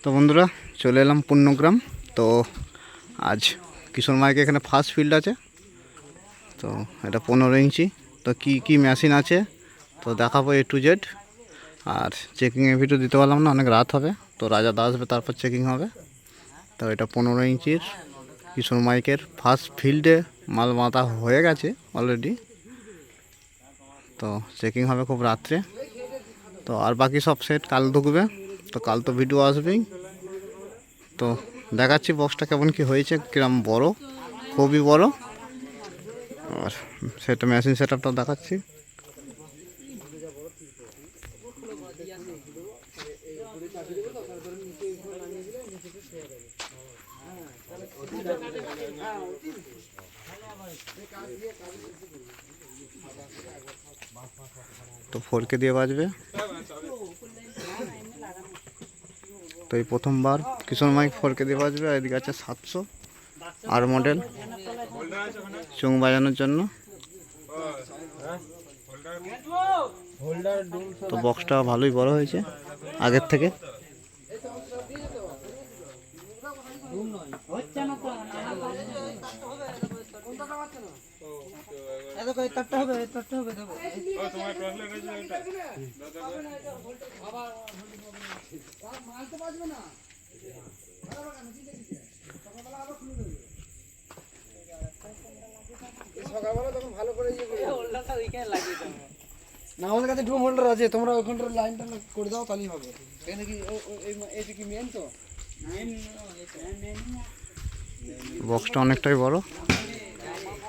তো বন্ধুরা চলে এলাম পূর্ণগ্রাম। তো আজ কিশোর মাইকে এখানে ফার্স্ট ফিল্ড আছে। তো এটা 15 ইঞ্চি। তো কি কি মেশিন আছে তো দেখাবো A to Z। আর চেকিংয়ের ভিডিও দিতে পারলাম না, অনেক রাত হবে। তো রাজা দা আসবে, তারপর চেকিং হবে। তো এটা 15 ইঞ্চির কিশোর মাইকের ফার্স্ট ফিল্ডে মাল মাথা হয়ে গেছে অলরেডি। তো চেকিং হবে খুব রাত্রে। তো আর বাকি সব সেট কাল ঢুকবে। তো কাল তো ভিডিও আসবেই। তো দেখাচ্ছি বক্সটা কেমন কি হয়েছে, কিরম বড়, খুবই বড়। আর সেটা মেশিন সেট আপটাও দেখাচ্ছি। তো 4K দিয়ে বাজবে। তো এই প্রথমবার কিশোর মাইক 4K দিয়ে বাজবে। আর এদিকে আছে 700 আর মডেল চুং বাজানোর জন্য। তো বক্সটা ভালোই বড় হয়েছে আগের থেকে। না আমাদের কাছে ডুম হোল্ডার আছে, তোমরা ওইখানটার লাইনটা করে দাও তাহলেই হবে। এখানে কি এটা কি মেন? তো বক্সটা অনেকটাই বড়।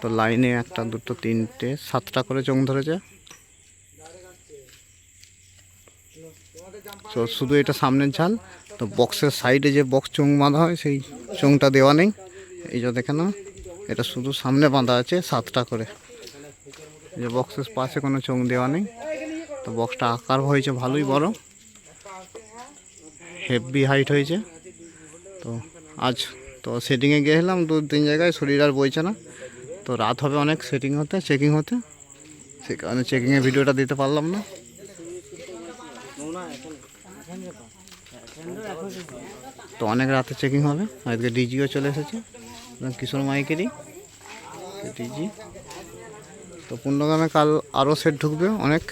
তো লাইনে 1 2 3 7টা করে চোঙ ধরেছে। তো শুধু এটা সামনের ঝাল। তো বক্সের সাইডে যে বক্স চোঙ বাঁধা হয় সেই চোঙটা দেওয়া নেই। এই যে দেখে না, এটা শুধু সামনে বাঁধা আছে 7টা করে। যে বক্সের পাশে কোনো চোঙ দেওয়া নেই। তো বক্সটা আকার হয়েছে ভালোই বড়, হেভি হাইট হয়েছে। তো আজ তো সেটিংয়ে গিয়েছিলাম 2-3 জায়গায়, শরীর আর বইছে না। তো রাত হবে অনেক সেটিং হতে, চেকিং হতে। সে কারণে চেকিংয়ের ভিডিওটা দিতে পারলাম না। তো অনেক রাতে চেকিং হবে। আজকে ডিজিও চলে এসেছে, কিশোর মাইকেরই ডিজি। তো পূর্ণগ্রামে কাল আরও সেট ঢুকবে অনেক।